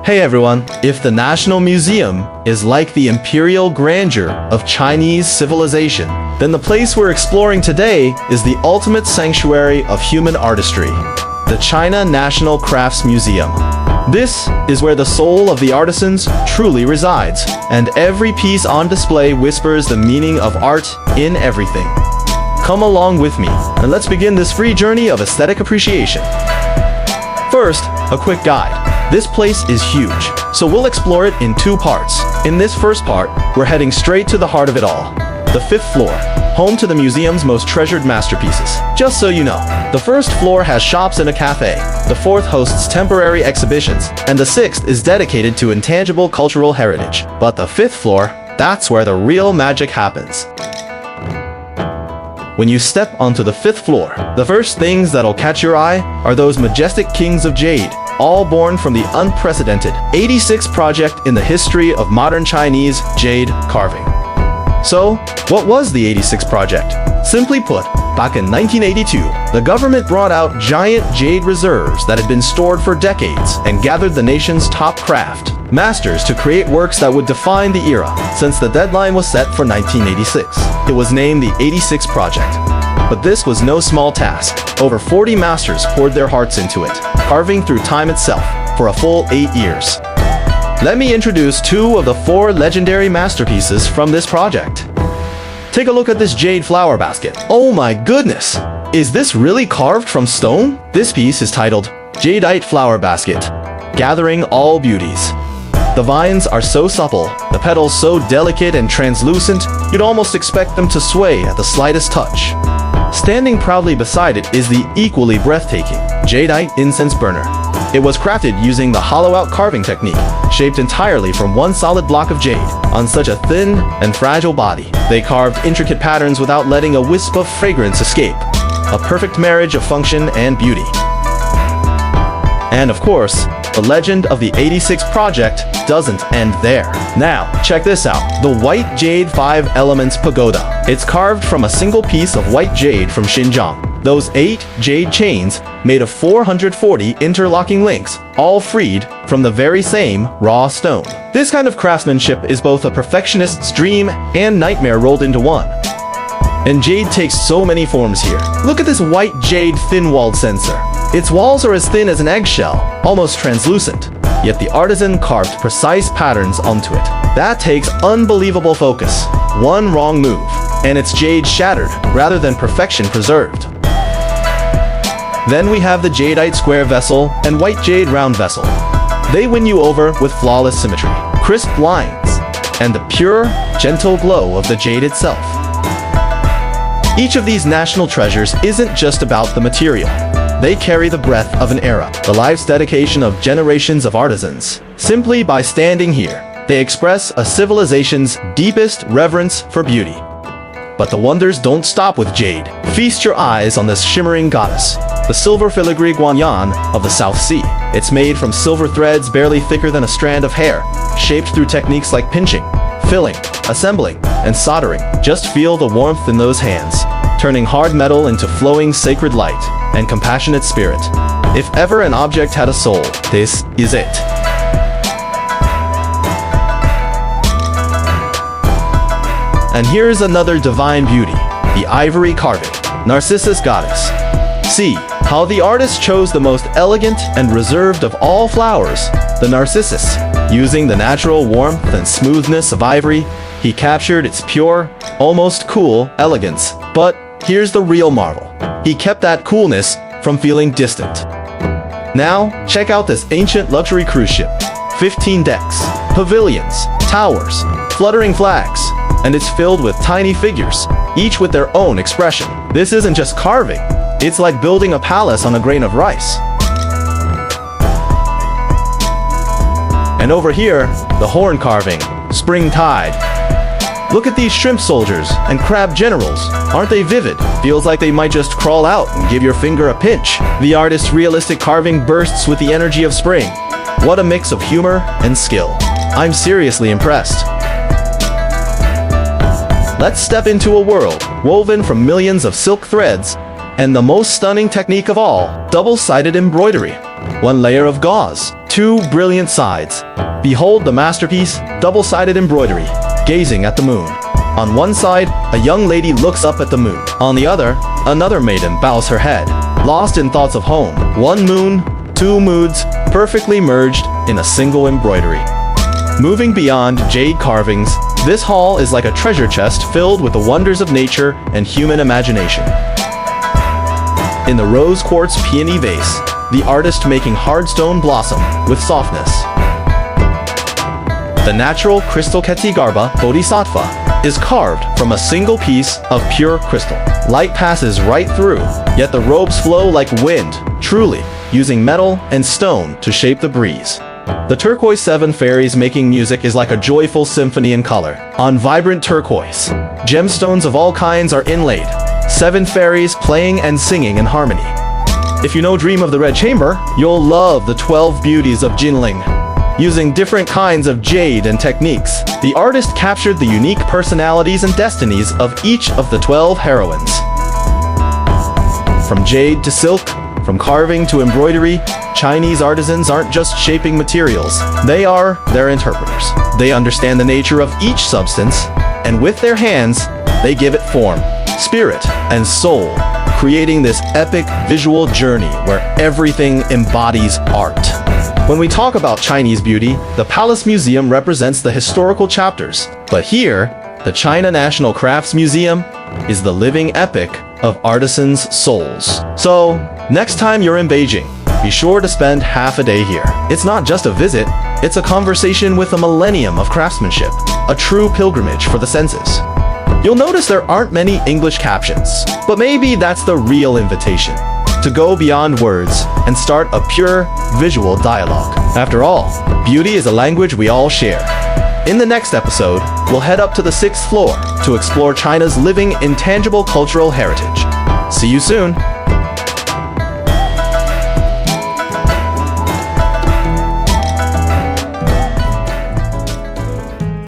Hey everyone, if the National Museum is like the imperial grandeur of Chinese civilization, then the place we're exploring today is the ultimate sanctuary of human artistry, the China National Crafts Museum. This is where the soul of the artisans truly resides, and every piece on display whispers the meaning of art in everything. Come along with me, and let's begin this free journey of aesthetic appreciation. First, a quick guide. This place is huge, so we'll explore it in two parts. In this first part, we're heading straight to the heart of it all. The fifth floor, home to the museum's most treasured masterpieces. Just so you know, the first floor has shops and a cafe, the fourth hosts temporary exhibitions, and the sixth is dedicated to intangible cultural heritage. But the fifth floor, that's where the real magic happens. When you step onto the fifth floor, the first things that'll catch your eye are those majestic kings of jade, all born from the unprecedented 86th project in the history of modern Chinese jade carving. So, what was the 86th project? Simply put, back in 1982, the government brought out giant jade reserves that had been stored for decades and gathered the nation's top craft masters to create works that would define the era, since the deadline was set for 1986. It was named the 86th Project. But this was no small task. Over 40 masters poured their hearts into it, carving through time itself for a full 8 years. Let me introduce two of the 4 legendary masterpieces from this project. Take a look at this jade flower basket. Oh my goodness! Is this really carved from stone? This piece is titled Jadeite Flower Basket, Gathering All Beauties. The vines are so supple, the petals so delicate and translucent, you'd almost expect them to sway at the slightest touch. Standing proudly beside it is the equally breathtaking Jadeite incense burner. It was crafted using the hollow-out carving technique, shaped entirely from one solid block of jade on such a thin and fragile body. They carved intricate patterns without letting a wisp of fragrance escape. A perfect marriage of function and beauty. And of course, the legend of the 86th Project doesn't end there. Now, check this out. The White Jade 5 Elements Pagoda. It's carved from a single piece of white jade from Xinjiang. Those 8 jade chains made of 440 interlocking links, all freed from the very same raw stone. This kind of craftsmanship is both a perfectionist's dream and nightmare rolled into one. And jade takes so many forms here. Look at this white jade thin-walled censer. Its walls are as thin as an eggshell, almost translucent, yet the artisan carved precise patterns onto it. That takes unbelievable focus. One wrong move, and it's jade shattered rather than perfection preserved. Then we have the Jadeite square vessel and white jade round vessel. They win you over with flawless symmetry, crisp lines, and the pure, gentle glow of the jade itself. Each of these national treasures isn't just about the material. They carry the breath of an era, the life's dedication of generations of artisans. Simply by standing here, they express a civilization's deepest reverence for beauty. But the wonders don't stop with jade. Feast your eyes on this shimmering goddess, the silver filigree guanyan of the South Sea. It's made from silver threads barely thicker than a strand of hair, shaped through techniques like pinching, filling, assembling, and soldering. Just feel the warmth in those hands, turning hard metal into flowing sacred light and compassionate spirit. If ever an object had a soul, this is it. And here's another divine beauty, the ivory carving, Narcissus Goddess. See how the artist chose the most elegant and reserved of all flowers, the narcissus. Using the natural warmth and smoothness of ivory, he captured its pure, almost cool elegance. But here's the real marvel. He kept that coolness from feeling distant. Now, check out this ancient luxury cruise ship. 15 decks, pavilions, towers, fluttering flags, and it's filled with tiny figures, each with their own expression. This isn't just carving, it's like building a palace on a grain of rice. And over here, the horn carving, Spring Tide. Look at these shrimp soldiers and crab generals. Aren't they vivid? Feels like they might just crawl out and give your finger a pinch. The artist's realistic carving bursts with the energy of spring. What a mix of humor and skill. I'm seriously impressed. Let's step into a world woven from millions of silk threads and the most stunning technique of all, double-sided embroidery. One layer of gauze, two brilliant sides. Behold the masterpiece, double-sided embroidery, gazing at the moon. On one side, a young lady looks up at the moon. On the other, another maiden bows her head, lost in thoughts of home. One moon, two moods, perfectly merged in a single embroidery. Moving beyond jade carvings, this hall is like a treasure chest filled with the wonders of nature and human imagination. In the rose quartz peony vase, the artist making hard stone blossom with softness. The natural crystal Kshetragarbha Bodhisattva is carved from a single piece of pure crystal. Light passes right through, yet the robes flow like wind, truly, using metal and stone to shape the breeze. The turquoise 7 fairies making music is like a joyful symphony in color. On vibrant turquoise, gemstones of all kinds are inlaid, 7 fairies playing and singing in harmony. If you know Dream of the Red Chamber, you'll love the 12 beauties of Jinling. Using different kinds of jade and techniques, the artist captured the unique personalities and destinies of each of the 12 heroines. From jade to silk, from carving to embroidery, Chinese artisans aren't just shaping materials, they are their interpreters. They understand the nature of each substance, and with their hands, they give it form, spirit, and soul, creating this epic visual journey where everything embodies art. When we talk about Chinese beauty, the Palace Museum represents the historical chapters, but here, the China National Crafts Museum is the living epic of artisans' souls. So, next time you're in Beijing, be sure to spend half a day here. It's not just a visit, it's a conversation with a millennium of craftsmanship, a true pilgrimage for the senses. You'll notice there aren't many English captions, but maybe that's the real invitation, to go beyond words and start a pure visual dialogue. After all, beauty is a language we all share. In the next episode, we'll head up to the 6th floor to explore China's living, intangible cultural heritage. See you soon!